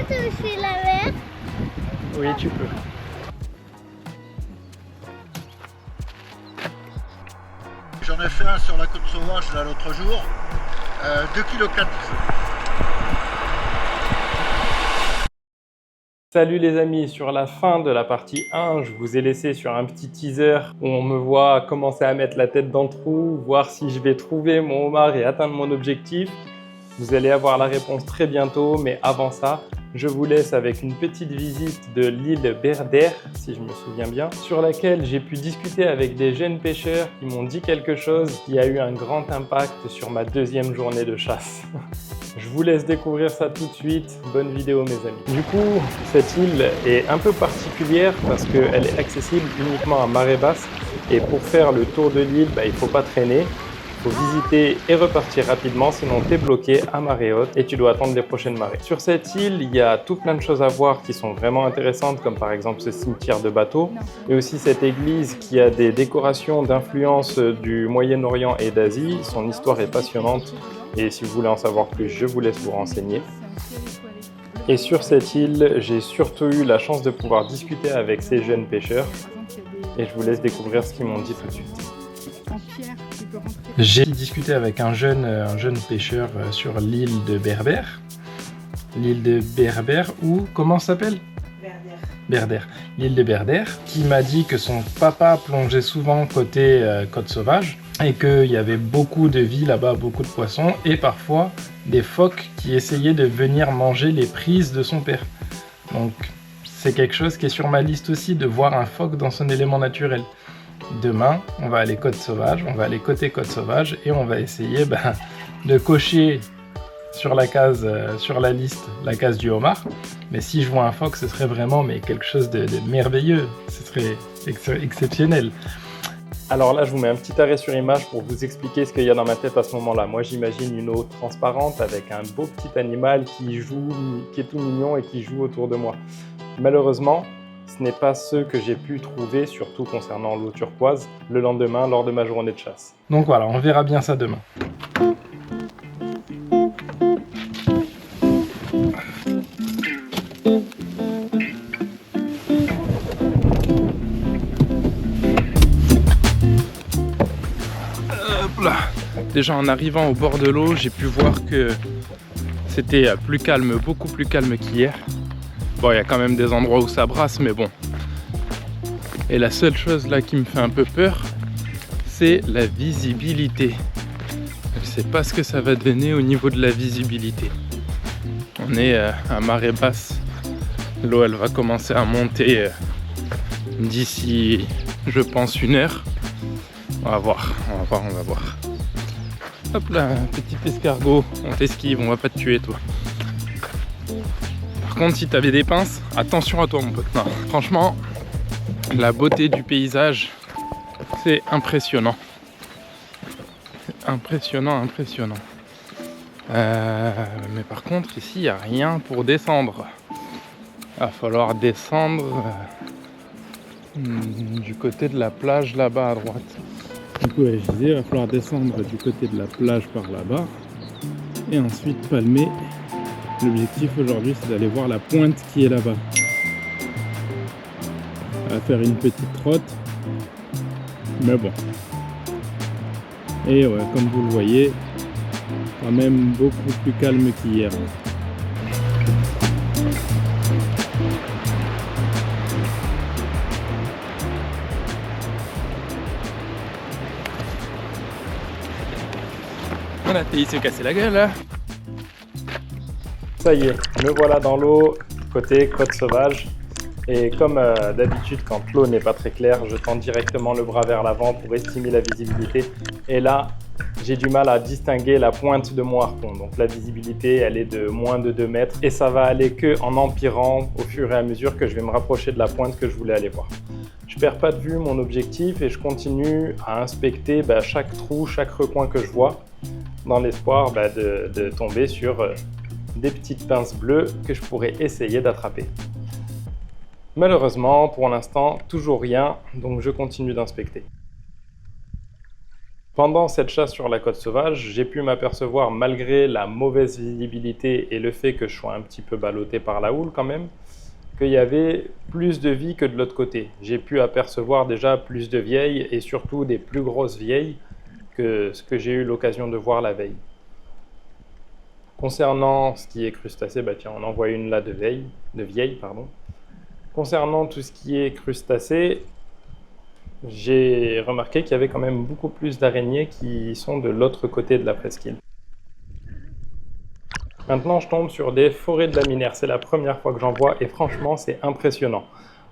toucher la mer? Oui, tu peux. J'en ai fait un sur la côte sauvage là l'autre jour, 2,4 kg. Salut les amis, sur la fin de la partie 1, je vous ai laissé sur un petit teaser où on me voit commencer à mettre la tête dans le trou, voir si je vais trouver mon homard et atteindre mon objectif. Vous allez avoir la réponse très bientôt, mais avant ça, je vous laisse avec une petite visite de l'île Berdère, si je me souviens bien, sur laquelle j'ai pu discuter avec des jeunes pêcheurs qui m'ont dit quelque chose qui a eu un grand impact sur ma deuxième journée de chasse. Je vous laisse découvrir ça tout de suite. Bonne vidéo mes amis. Du coup, cette île est un peu particulière parce qu'elle est accessible uniquement à marée basse. Et pour faire le tour de l'île, il ne faut pas traîner. Il faut visiter et repartir rapidement, sinon tu es bloqué à marée haute et tu dois attendre les prochaines marées. Sur cette île, il y a tout plein de choses à voir qui sont vraiment intéressantes, comme par exemple ce cimetière de bateaux, et aussi cette église qui a des décorations d'influence du Moyen-Orient et d'Asie. Son histoire est passionnante et si vous voulez en savoir plus, je vous laisse vous renseigner. Et sur cette île, j'ai surtout eu la chance de pouvoir discuter avec ces jeunes pêcheurs et je vous laisse découvrir ce qu'ils m'ont dit tout de suite. J'ai discuté avec un jeune pêcheur sur l'île de Berbère. L'île de Berbère ou comment ça s'appelle? Berdère. L'île de Berdère, qui m'a dit que son papa plongeait souvent côté côte sauvage et qu'il y avait beaucoup de vie là-bas, beaucoup de poissons et parfois des phoques qui essayaient de venir manger les prises de son père. Donc c'est quelque chose qui est sur ma liste aussi, de voir un phoque dans son élément naturel. Demain, on va aller côte sauvage, on va aller côté côte sauvage et on va essayer de cocher sur la case, sur la liste, la case du homard. Mais si je vois un phoque, ce serait vraiment quelque chose de merveilleux, ce serait exceptionnel. Alors là, je vous mets un petit arrêt sur image pour vous expliquer ce qu'il y a dans ma tête à ce moment-là. Moi, j'imagine une eau transparente avec un beau petit animal qui est tout mignon et qui joue autour de moi. Malheureusement, ce n'est pas ce que j'ai pu trouver, surtout concernant l'eau turquoise, le lendemain lors de ma journée de chasse. Donc voilà, on verra bien ça demain. Hop là. Déjà en arrivant au bord de l'eau, j'ai pu voir que c'était plus calme, beaucoup plus calme qu'hier. Bon, il y a quand même des endroits où ça brasse, mais bon. Et la seule chose là qui me fait un peu peur, c'est la visibilité. Je ne sais pas ce que ça va donner au niveau de la visibilité. On est à marée basse. L'eau, elle va commencer à monter d'ici, je pense, 1 heure. On va voir. Hop là, petit escargot, on t'esquive, on va pas te tuer toi. Par contre, si tu avais des pinces, attention à toi mon pote. Non, franchement, la beauté du paysage, c'est impressionnant. Impressionnant. Mais par contre, ici, il n'y a rien pour descendre. Il va falloir descendre du côté de la plage là-bas à droite. Du coup, je disais, il va falloir descendre du côté de la plage par là-bas et ensuite palmer. L'objectif aujourd'hui, c'est d'aller voir la pointe qui est là-bas. On va faire une petite trotte. Mais bon. Et ouais, comme vous le voyez, quand même beaucoup plus calme qu'hier. Voilà, il s'est cassé la gueule là. Ça y est, me voilà dans l'eau, côté côte sauvage. Et comme d'habitude, quand l'eau n'est pas très claire, je tends directement le bras vers l'avant pour estimer la visibilité. Et là, j'ai du mal à distinguer la pointe de mon harpon. Donc la visibilité, elle est de moins de 2 mètres. Et ça va aller que en empirant au fur et à mesure que je vais me rapprocher de la pointe que je voulais aller voir. Je perds pas de vue mon objectif et je continue à inspecter chaque trou, chaque recoin que je vois, dans l'espoir de tomber sur des petites pinces bleues que je pourrais essayer d'attraper. Malheureusement, pour l'instant, toujours rien, donc je continue d'inspecter. Pendant cette chasse sur la côte sauvage, j'ai pu m'apercevoir, malgré la mauvaise visibilité et le fait que je sois un petit peu ballotté par la houle quand même, qu'il y avait plus de vie que de l'autre côté. J'ai pu apercevoir déjà plus de vieilles et surtout des plus grosses vieilles que ce que j'ai eu l'occasion de voir la veille. Concernant ce qui est crustacé, bah tiens, on en voit une là de vieille, pardon. Concernant tout ce qui est crustacé, j'ai remarqué qu'il y avait quand même beaucoup plus d'araignées qui sont de l'autre côté de la presqu'île. Maintenant, je tombe sur des forêts de laminaires. C'est la première fois que j'en vois et franchement, c'est impressionnant.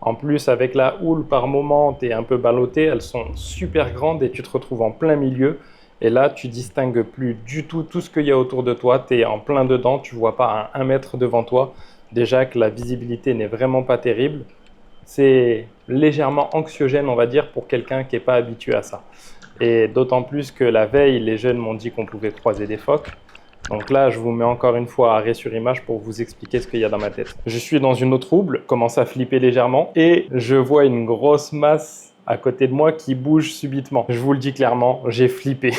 En plus, avec la houle, par moment, tu es un peu ballotté. Elles sont super grandes et tu te retrouves en plein milieu. Et là, tu distingues plus du tout ce qu'il y a autour de toi. Tu es en plein dedans, tu ne vois pas à 1 mètre devant toi. Déjà que la visibilité n'est vraiment pas terrible. C'est légèrement anxiogène, on va dire, pour quelqu'un qui n'est pas habitué à ça. Et d'autant plus que la veille, les jeunes m'ont dit qu'on pouvait croiser des phoques. Donc là, je vous mets encore une fois arrêt sur image pour vous expliquer ce qu'il y a dans ma tête. Je suis dans une eau trouble, commence à flipper légèrement et je vois une grosse masse à côté de moi qui bouge subitement. Je vous le dis clairement, j'ai flippé.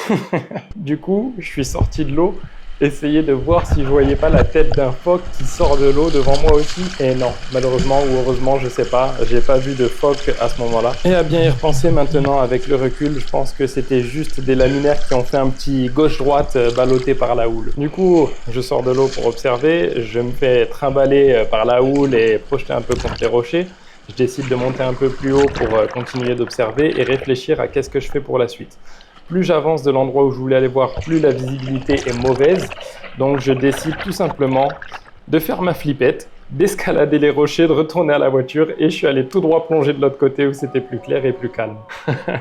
Du coup, je suis sorti de l'eau, essayer de voir si je voyais pas la tête d'un phoque qui sort de l'eau devant moi aussi. Et non, malheureusement ou heureusement, je sais pas, j'ai pas vu de phoque à ce moment-là. Et à bien y repenser maintenant avec le recul, je pense que c'était juste des laminaires qui ont fait un petit gauche-droite ballotté par la houle. Du coup, je sors de l'eau pour observer, je me fais trimballer par la houle et projeter un peu contre les rochers. Je décide de monter un peu plus haut pour continuer d'observer et réfléchir à qu'est-ce que je fais pour la suite. Plus j'avance de l'endroit où je voulais aller voir, plus la visibilité est mauvaise. Donc je décide tout simplement de faire ma flippette, d'escalader les rochers, de retourner à la voiture et je suis allé tout droit plonger de l'autre côté où c'était plus clair et plus calme.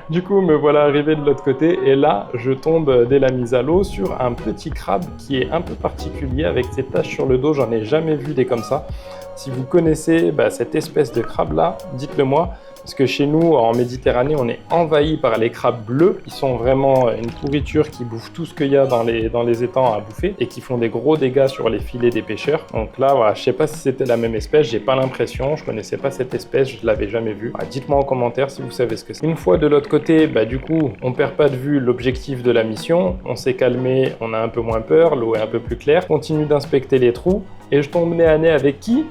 Du coup, me voilà arrivé de l'autre côté et là, je tombe dès la mise à l'eau sur un petit crabe qui est un peu particulier avec ses taches sur le dos. J'en ai jamais vu des comme ça. Si vous connaissez cette espèce de crabe là, dites-le moi. Parce que chez nous, en Méditerranée, on est envahi par les crabes bleus. Ils sont vraiment une pourriture qui bouffe tout ce qu'il y a dans les étangs à bouffer et qui font des gros dégâts sur les filets des pêcheurs. Donc là, voilà, je ne sais pas si c'était la même espèce, j'ai pas l'impression, je ne connaissais pas cette espèce, je ne l'avais jamais vue. Voilà, dites-moi en commentaire si vous savez ce que c'est. Une fois de l'autre côté, du coup, on ne perd pas de vue l'objectif de la mission. On s'est calmé, on a un peu moins peur, l'eau est un peu plus claire. Je continue d'inspecter les trous et je tombe nez à nez avec qui ?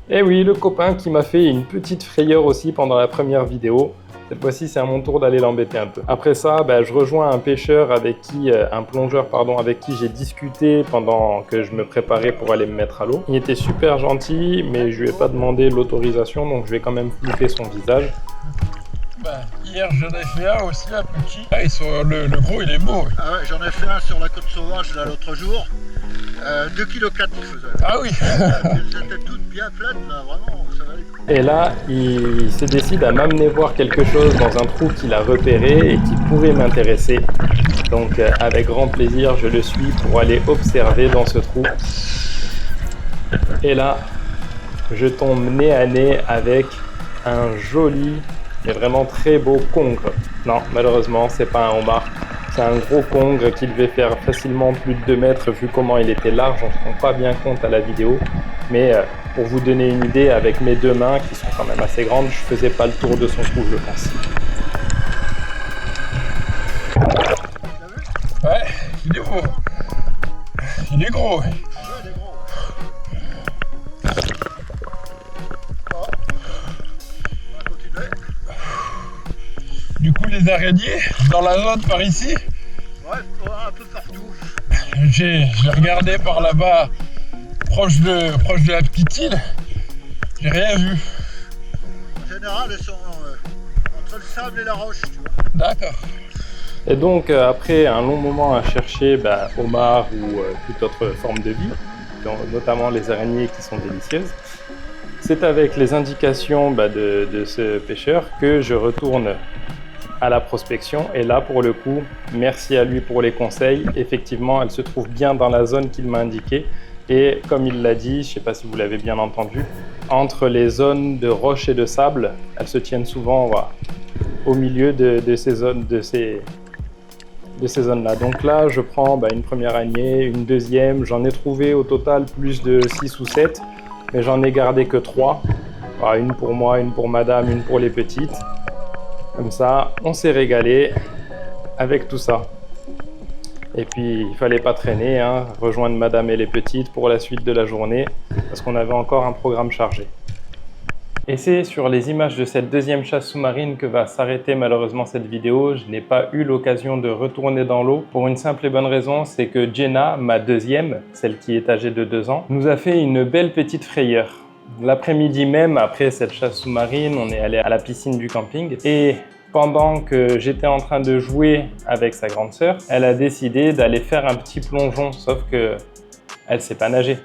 Eh oui, le copain qui m'a fait une petite frayeur aussi pendant la première vidéo. Cette fois-ci, c'est à mon tour d'aller l'embêter un peu. Après ça, je rejoins un plongeur avec qui j'ai discuté pendant que je me préparais pour aller me mettre à l'eau. Il était super gentil, mais je lui ai pas demandé l'autorisation, donc je vais quand même flipper son visage. Hier, j'en ai fait un aussi, un petit. Ah, le gros, il est beau. Ah ouais, j'en ai fait un sur la côte sauvage là l'autre jour. 2,4 kg il faisait. Ah oui. Elles étaient toutes bien pleines là, vraiment, ça va aller. Et là, il se décide à m'amener voir quelque chose dans un trou qu'il a repéré et qui pourrait m'intéresser. Donc avec grand plaisir, je le suis pour aller observer dans ce trou. Et là, je tombe nez à nez avec un joli, mais vraiment très beau congre. Non, malheureusement, c'est pas un homard. C'est un gros congre qui devait faire facilement plus de 2 mètres vu comment il était large. On ne se rend pas bien compte à la vidéo. Mais pour vous donner une idée, avec mes 2 mains qui sont quand même assez grandes, je faisais pas le tour de son trou, je pense. Ouais, il est beau. Il est gros. Ouais, il est gros. Bon. On va continuer. Du coup, les araignées, dans la zone par ici, Ouais, un peu partout. j'ai regardé par là-bas, proche de la petite île, j'ai rien vu. En général, elles sont entre le sable et la roche, tu vois. D'accord. Et donc, après un long moment à chercher homard ou toute autre forme de vie, notamment les araignées qui sont délicieuses, c'est avec les indications de ce pêcheur que je retourne à la prospection. Et là, pour le coup, merci à lui pour les conseils. Effectivement, elle se trouve bien dans la zone qu'il m'a indiquée. Et comme il l'a dit, je ne sais pas si vous l'avez bien entendu, entre les zones de roches et de sable, elles se tiennent souvent au milieu de ces zones, de ces zones-là. Donc là, je prends une première araignée, une deuxième. J'en ai trouvé au total plus de 6 ou 7, mais j'en ai gardé que 3. Une pour moi, une pour madame, une pour les petites. Comme ça, on s'est régalé. avec tout ça. Et puis il fallait pas traîner, hein, rejoindre madame et les petites pour la suite de la journée parce qu'on avait encore un programme chargé. Et c'est sur les images de cette deuxième chasse sous-marine que va s'arrêter malheureusement cette vidéo. Je n'ai pas eu l'occasion de retourner dans l'eau pour une simple et bonne raison, c'est que Jenna, ma deuxième, celle qui est âgée de 2 ans, nous a fait une belle petite frayeur. L'après-midi même, après cette chasse sous-marine, on est allé à la piscine du camping et pendant que j'étais en train de jouer avec sa grande sœur, elle a décidé d'aller faire un petit plongeon, sauf que elle sait pas nager.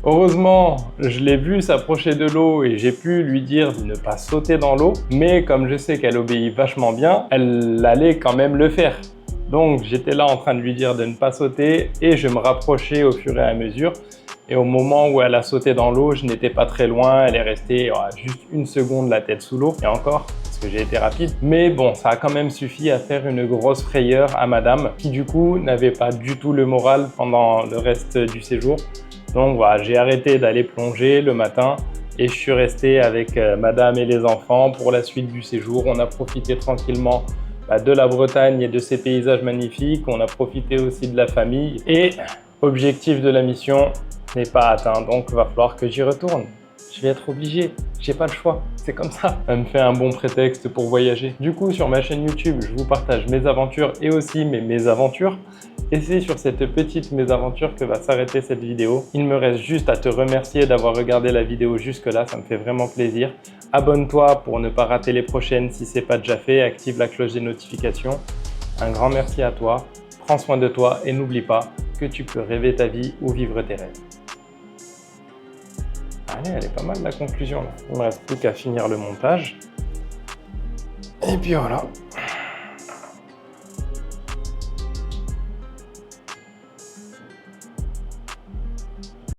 Heureusement, je l'ai vue s'approcher de l'eau et j'ai pu lui dire de ne pas sauter dans l'eau, mais comme je sais qu'elle obéit vachement bien, elle allait quand même le faire. Donc j'étais là en train de lui dire de ne pas sauter et je me rapprochais au fur et à mesure. Et au moment où elle a sauté dans l'eau, je n'étais pas très loin, elle est restée juste 1 seconde la tête sous l'eau, et encore, parce que j'ai été rapide. Mais bon, ça a quand même suffi à faire une grosse frayeur à madame, qui du coup n'avait pas du tout le moral pendant le reste du séjour. Donc voilà, j'ai arrêté d'aller plonger le matin et je suis resté avec madame et les enfants pour la suite du séjour. On a profité tranquillement de la Bretagne et de ses paysages magnifiques. On a profité aussi de la famille et objectif de la mission n'est pas atteint, donc il va falloir que j'y retourne. Je vais être obligé, j'ai pas le choix, c'est comme ça. Ça me fait un bon prétexte pour voyager. Du coup, sur ma chaîne YouTube, je vous partage mes aventures et aussi mes mésaventures. Et c'est sur cette petite mésaventure que va s'arrêter cette vidéo. Il me reste juste à te remercier d'avoir regardé la vidéo jusque-là, ça me fait vraiment plaisir. Abonne-toi pour ne pas rater les prochaines si ce n'est pas déjà fait, active la cloche des notifications. Un grand merci à toi, prends soin de toi et n'oublie pas que tu peux rêver ta vie ou vivre tes rêves. Allez, elle est pas mal la conclusion là. Il me reste plus qu'à finir le montage. Et puis voilà.